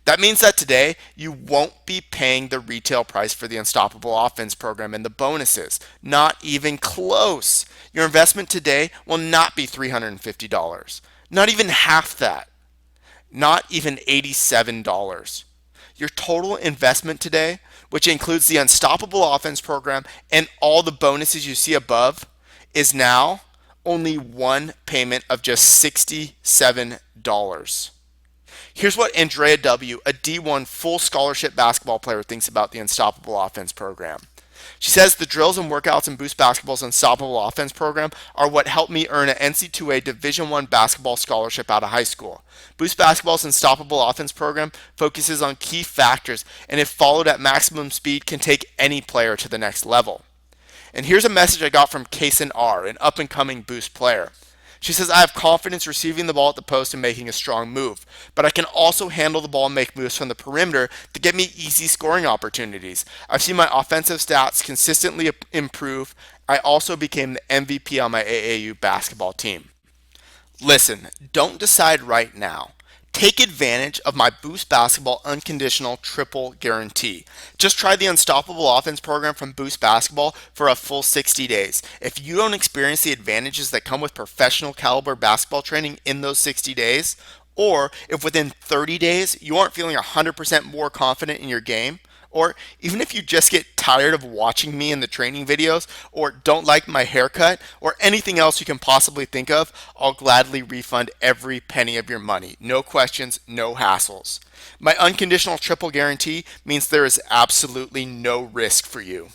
That means that today you won't be paying the retail price for the Unstoppable Offense program and the bonuses. Not even close. Your investment today will not be $350. Not even half that. Not even $87. Your total investment today, which includes the Unstoppable Offense program and all the bonuses you see above, is now only one payment of just $67. Here's what Andrea W., a D1 full scholarship basketball player, thinks about the Unstoppable Offense program. She says the drills and workouts in Boost Basketball's Unstoppable Offense program are what helped me earn an NC2A Division I basketball scholarship out of high school. Boost Basketball's Unstoppable Offense program focuses on key factors and if followed at maximum speed can take any player to the next level. And here's a message I got from Kaysen R., an up-and-coming Boost player. She says, I have confidence receiving the ball at the post and making a strong move, but I can also handle the ball and make moves from the perimeter to get me easy scoring opportunities. I've seen my offensive stats consistently improve. I also became the MVP on my AAU basketball team. Listen, don't decide right now. Take advantage of my Boost Basketball unconditional triple guarantee. Just try the Unstoppable Offense program from Boost Basketball for a full 60 days. If you don't experience the advantages that come with professional caliber basketball training in those 60 days, or if within 30 days you aren't feeling 100% more confident in your game, or even if you just get tired of watching me in the training videos, or don't like my haircut, or anything else you can possibly think of, I'll gladly refund every penny of your money. No questions, no hassles. My unconditional triple guarantee means there is absolutely no risk for you.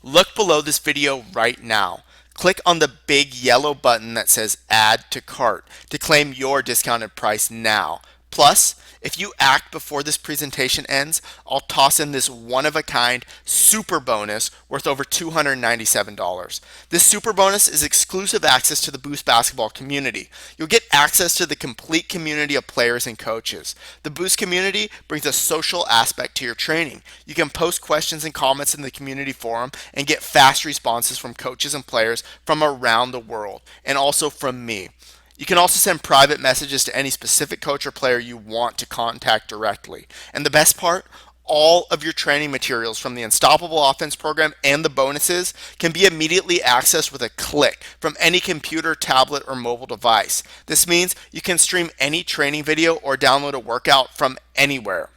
Look below this video right now. Click on the big yellow button that says Add to Cart to claim your discounted price now. Plus, if you act before this presentation ends, I'll toss in this one-of-a-kind super bonus worth over $297. This super bonus is exclusive access to the Boost Basketball community. You'll get access to the complete community of players and coaches. The Boost community brings a social aspect to your training. You can post questions and comments in the community forum and get fast responses from coaches and players from around the world, and also from me. You can also send private messages to any specific coach or player you want to contact directly. And the best part, all of your training materials from the Unstoppable Offense program and the bonuses can be immediately accessed with a click from any computer, tablet, or mobile device. This means you can stream any training video or download a workout from anywhere.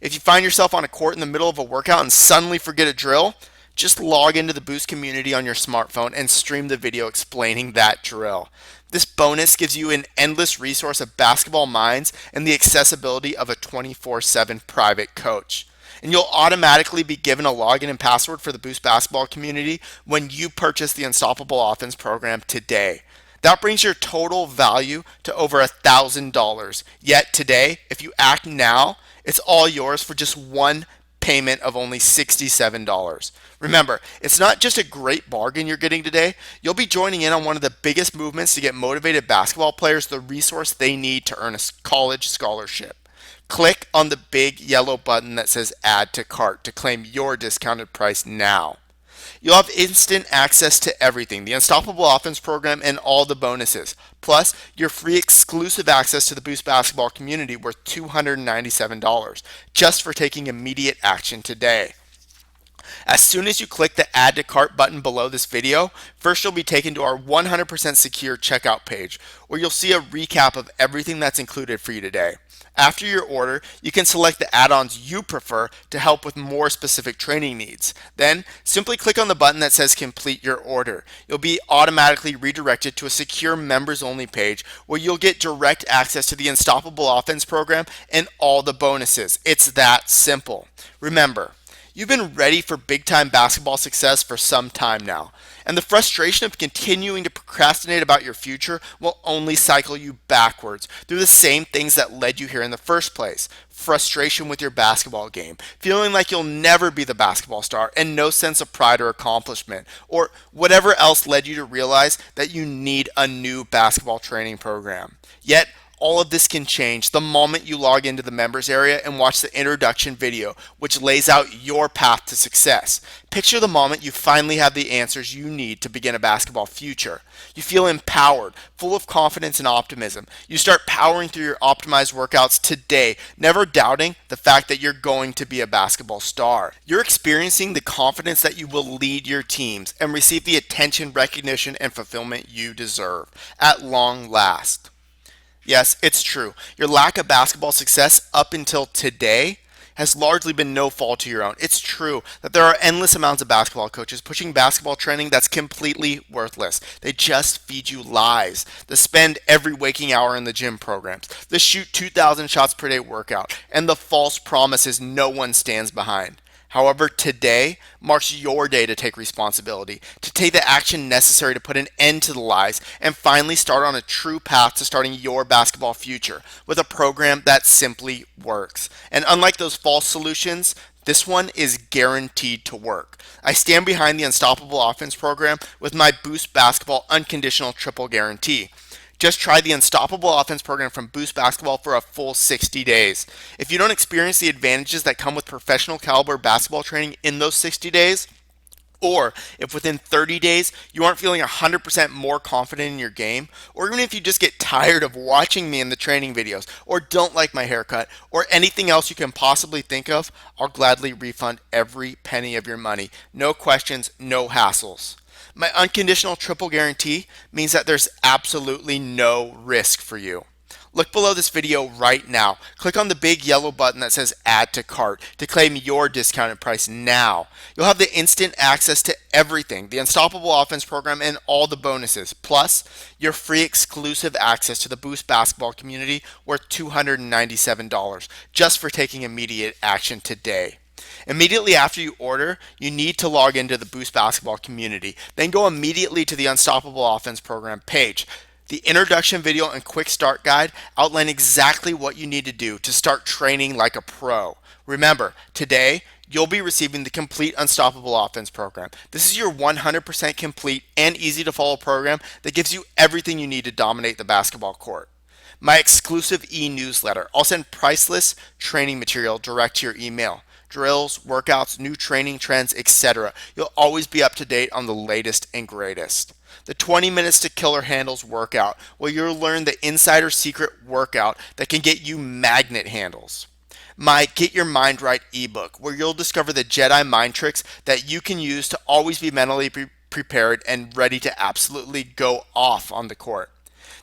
If you find yourself on a court in the middle of a workout and suddenly forget a drill, just log into the Boost community on your smartphone and stream the video explaining that drill. This bonus gives you an endless resource of basketball minds and the accessibility of a 24/7 private coach. And you'll automatically be given a login and password for the Boost Basketball community when you purchase the Unstoppable Offense program today. That brings your total value to over $1,000. Yet today, if you act now, it's all yours for just one payment of only $67. Remember, it's not just a great bargain you're getting today, you'll be joining in on one of the biggest movements to get motivated basketball players the resource they need to earn a college scholarship. Click on the big yellow button that says Add to Cart to claim your discounted price now. You'll have instant access to everything, the Unstoppable Offense program and all the bonuses. Plus, your free exclusive access to the Boost Basketball community worth $297 just for taking immediate action today. As soon as you click the Add to Cart button below this video, first you'll be taken to our 100% secure checkout page, where you'll see a recap of everything that's included for you today. After your order, you can select the add-ons you prefer to help with more specific training needs. Then, simply click on the button that says Complete Your Order. You'll be automatically redirected to a secure members-only page where you'll get direct access to the Unstoppable Offense program and all the bonuses. It's that simple. Remember, you've been ready for big-time basketball success for some time now, and the frustration of continuing to procrastinate about your future will only cycle you backwards through the same things that led you here in the first place. Frustration with your basketball game, feeling like you'll never be the basketball star, and no sense of pride or accomplishment, or whatever else led you to realize that you need a new basketball training program. Yet, all of this can change the moment you log into the members area and watch the introduction video, which lays out your path to success. Picture the moment you finally have the answers you need to begin a basketball future. You feel empowered, full of confidence and optimism. You start powering through your optimized workouts today, never doubting the fact that you're going to be a basketball star. You're experiencing the confidence that you will lead your teams and receive the attention, recognition, and fulfillment you deserve at long last. Yes, it's true. Your lack of basketball success up until today has largely been no fault of your own. It's true that there are endless amounts of basketball coaches pushing basketball training that's completely worthless. They just feed you lies. The spend every waking hour in the gym programs, the shoot 2,000 shots per day workout, and the false promises no one stands behind. However, today marks your day to take responsibility, to take the action necessary to put an end to the lies, and finally start on a true path to starting your basketball future with a program that simply works. And unlike those false solutions, this one is guaranteed to work. I stand behind the Unstoppable Offense program with my Boost Basketball Unconditional Triple Guarantee. Just try the Unstoppable Offense program from Boost Basketball for a full 60 days. If you don't experience the advantages that come with professional caliber basketball training in those 60 days, or if within 30 days you aren't feeling 100% more confident in your game, or even if you just get tired of watching me in the training videos, or don't like my haircut, or anything else you can possibly think of, I'll gladly refund every penny of your money. No questions, no hassles. My unconditional triple guarantee means that there's absolutely no risk for you. Look below this video right now. Click on the big yellow button that says Add to Cart to claim your discounted price now. You'll have the instant access to everything, the Unstoppable Offense program and all the bonuses, plus your free exclusive access to the Boost Basketball community worth $297 just for taking immediate action today. Immediately after you order, you need to log into the Boost Basketball community. Then go immediately to the Unstoppable Offense program page. The introduction video and quick start guide outline exactly what you need to do to start training like a pro. Remember, today you'll be receiving the complete Unstoppable Offense program. This is your 100% complete and easy to follow program that gives you everything you need to dominate the basketball court. My exclusive e-newsletter. I'll send priceless training material direct to your email. Drills, workouts, new training trends, etc. You'll always be up to date on the latest and greatest. The 20 Minutes to Killer Handles workout, where you'll learn the insider secret workout that can get you magnet handles. My Get Your Mind Right ebook, where you'll discover the Jedi mind tricks that you can use to always be mentally prepared and ready to absolutely go off on the court.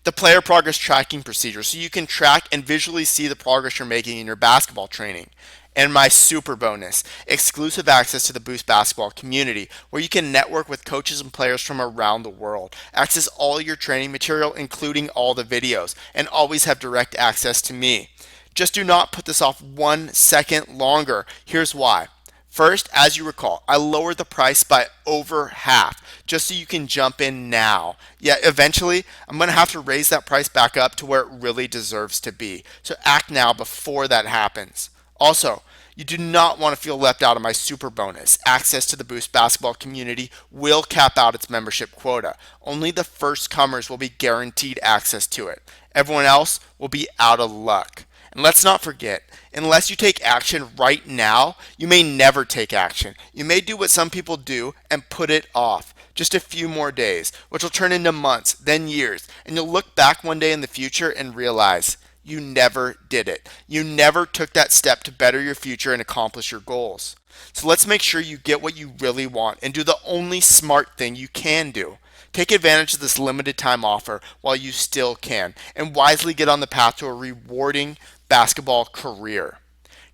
The player progress tracking procedure, so you can track and visually see the progress you're making in your basketball training. And my super bonus, exclusive access to the Boost Basketball community, where you can network with coaches and players from around the world, access all your training material, including all the videos, and always have direct access to me. Just do not put this off 1 second longer. Here's why. First, as you recall, I lowered the price by over half just so you can jump in now. Yet eventually, I'm going to have to raise that price back up to where it really deserves to be. So act now before that happens. Also, You do not want to feel left out of my super bonus. Access to the Boost basketball community will cap out its membership quota. Only the first comers will be guaranteed access to it. Everyone else will be out of luck. And let's not forget, unless you take action right now, you may never take action. You may do what some people do and put it off just a few more days, which will turn into months, then years. And you'll look back one day in the future and realize you never did it. You never took that step to better your future and accomplish your goals. So let's make sure you get what you really want and do the only smart thing you can do. Take advantage of this limited time offer while you still can and wisely get on the path to a rewarding basketball career.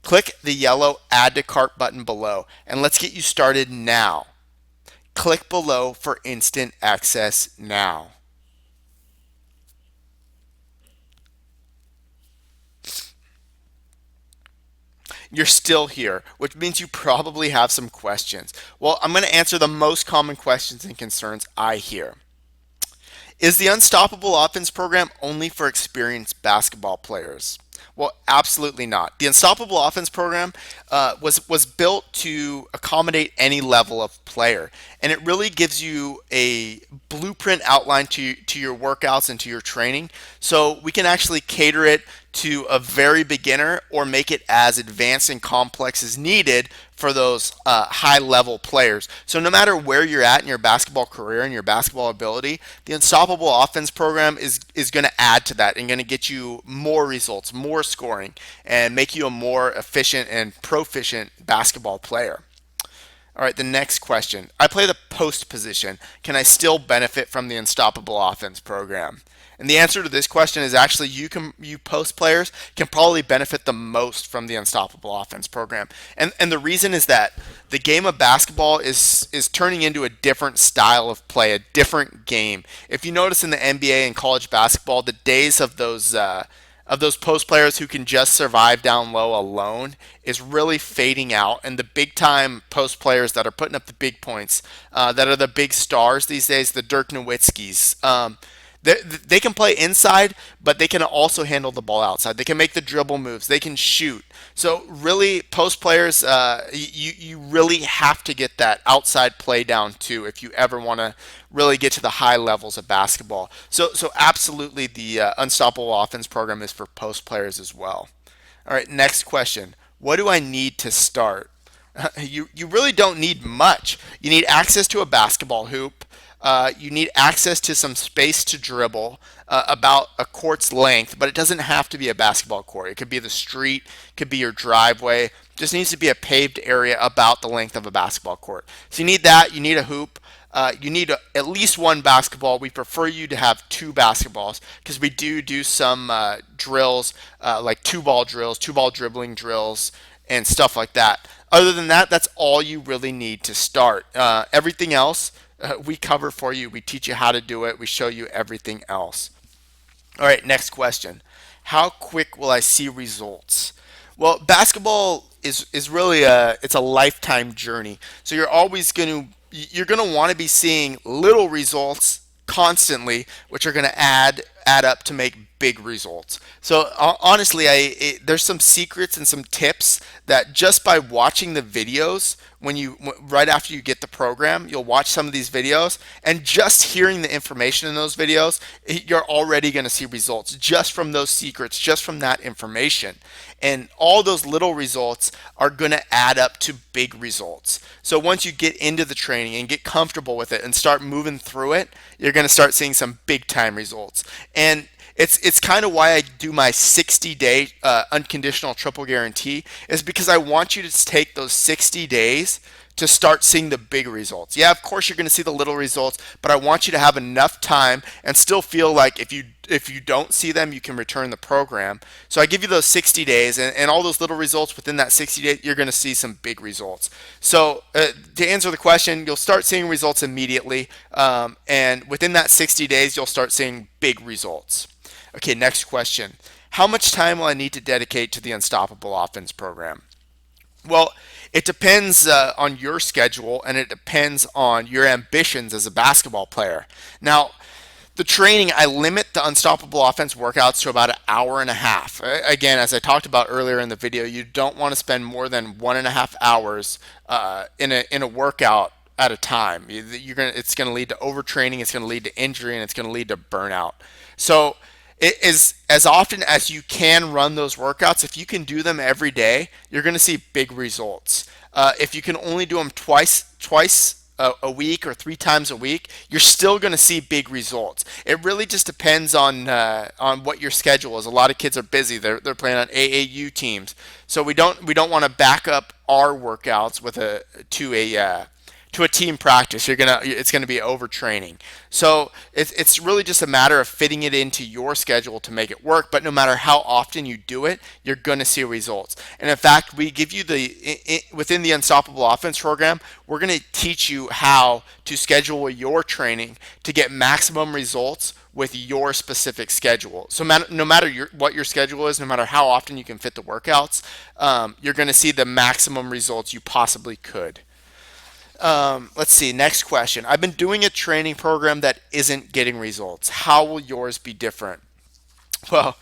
Click the yellow Add to Cart button below and let's get you started now. Click below for instant access now. You're still here, which means you probably have some questions. Well, I'm going to answer the most common questions and concerns I hear. Is the Unstoppable Offense program only for experienced basketball players? Well, absolutely not. The Unstoppable Offense program was built to accommodate any level of player, and it really gives you a blueprint outline to your workouts and to your training, so we can actually cater it to a very beginner or make it as advanced and complex as needed for those high level players. So no matter where you're at in your basketball career and your basketball ability, the Unstoppable Offense program is going to add to that and going to get you more results, more scoring, and make you a more efficient and proficient basketball player. All right, the next question. I play the post position. Can I still benefit from the Unstoppable Offense program? And the answer to this question is actually you post players can probably benefit the most from the Unstoppable Offense program. And the reason is that the game of basketball is turning into a different style of play, a different game. If you notice in the NBA and college basketball, the days of those post players who can just survive down low alone is really fading out, and the big time post players that are putting up the big points, that are the big stars these days, the Dirk Nowitzkis. They can play inside, but they can also handle the ball outside. They can make the dribble moves. They can shoot. So really, post players, you really have to get that outside play down too if you ever want to really get to the high levels of basketball. So absolutely, the Unstoppable Offense program is for post players as well. All right, next question. What do I need to start? You really don't need much. You need access to a basketball hoop. You need access to some space to dribble, about a court's length, but it doesn't have to be a basketball court. It could be the street, it could be your driveway. It just needs to be a paved area about the length of a basketball court. So you need that. You need a hoop. You need at least one basketball. We prefer you to have two basketballs because we do some drills, like two ball dribbling drills, and stuff like that. Other than that, that's all you really need to start. Everything else we cover for you. We teach you how to do it. We show you everything else. All right, next question. How quick will I see results? Well, basketball is really a lifetime journey. So you're going to want to be seeing little results constantly, which are going to add up to make big results. So honestly, there's some secrets and some tips that just by watching the videos, right after you get the program, you'll watch some of these videos, and just hearing the information in those videos, you're already going to see results just from those secrets, just from that information. And all those little results are going to add up to big results. So once you get into the training and get comfortable with it and start moving through it, you're going to start seeing some big time results. And it's kind of why I do my 60-day unconditional triple guarantee, is because I want you to take those 60 days to start seeing the big results. Yeah, of course you're going to see the little results, but I want you to have enough time and still feel like if you don't see them, you can return the program. So I give you those 60 days, and all those little results within that 60 days, you're going to see some big results. So to answer the question, you'll start seeing results immediately, and within that 60 days, you'll start seeing big results. Okay, next question. How much time will I need to dedicate to the Unstoppable Offense program? Well, it depends on your schedule, and it depends on your ambitions as a basketball player. Now, The training, I limit the Unstoppable Offense workouts to about an hour and a half. Again, as I talked about earlier in the video, you don't want to spend more than 1.5 hours in a workout at a time. It's gonna lead to overtraining, it's gonna lead to injury, and it's gonna lead to burnout. So it is as often as you can run those workouts. If you can do them every day, you're gonna see big results. If you can only do them twice a week or 3 times a week, you're still going to see big results. It really just depends on what your schedule is. A lot of kids are busy. They're playing on AAU teams, so we don't want to back up our workouts with a to a team practice. It's gonna be overtraining. So it's really just a matter of fitting it into your schedule to make it work. But no matter how often you do it, you're gonna see results. And in fact, we give you within the Unstoppable Offense program, we're gonna teach you how to schedule your training to get maximum results with your specific schedule. So no matter what your schedule is, no matter how often you can fit the workouts, you're going to see the maximum results you possibly could. Let's see, next question. I've been doing a training program that isn't getting results. How will yours be different? Well,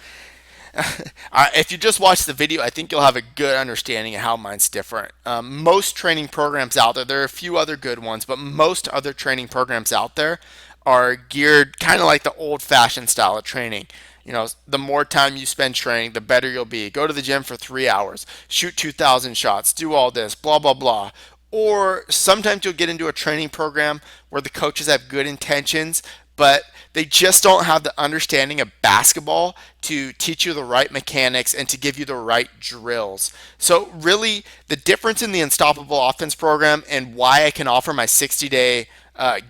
if you just watch the video, I think you'll have a good understanding of how mine's different. Most training programs out there are a few other good ones, but most other training programs out there are geared kind of like the old-fashioned style of training. The more time you spend training, the better you'll be. Go to the gym for 3 hours, shoot 2,000 shots, do all this, blah, blah, blah. Or sometimes you'll get into a training program where the coaches have good intentions, but they just don't have the understanding of basketball to teach you the right mechanics and to give you the right drills. So really, the difference in the Unstoppable Offense program and why I can offer my 60-day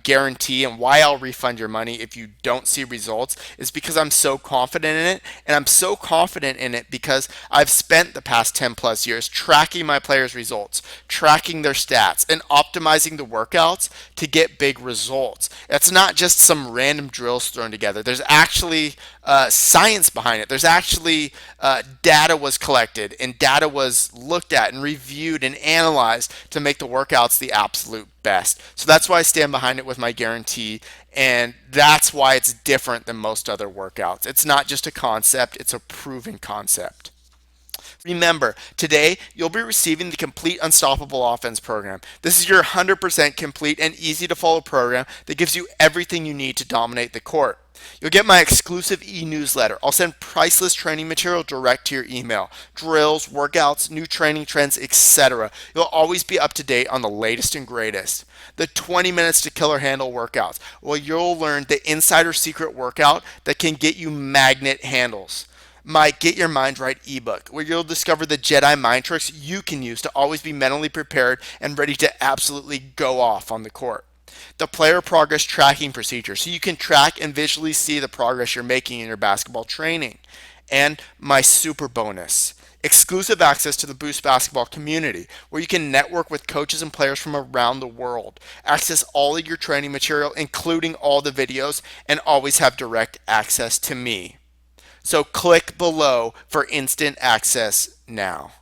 guarantee and why I'll refund your money if you don't see results is because I'm so confident in it. And I'm so confident in it because I've spent the past 10 plus years tracking my players' results, tracking their stats, and optimizing the workouts to get big results. It's not just some random drills thrown together. There's actually science behind it. There's actually data was collected and data was looked at and reviewed and analyzed to make the workouts the absolute best. So that's why I stand behind it with my guarantee, and that's why it's different than most other workouts. It's not just a concept, it's a proven concept. Remember, today you'll be receiving the complete Unstoppable Offense program. This is your 100% complete and easy to follow program that gives you everything you need to dominate the court. You'll get my exclusive e-newsletter. I'll send priceless training material direct to your email. Drills, workouts, new training trends, etc. You'll always be up to date on the latest and greatest. The 20 minutes to killer handle workouts. Well, you'll learn the insider secret workout that can get you magnet handles. My Get Your Mind Right ebook, where you'll discover the Jedi mind tricks you can use to always be mentally prepared and ready to absolutely go off on the court. The player progress tracking procedure, so you can track and visually see the progress you're making in your basketball training. And my super bonus, exclusive access to the Boost Basketball community, where you can network with coaches and players from around the world, access all of your training material, including all the videos, and always have direct access to me. So click below for instant access now.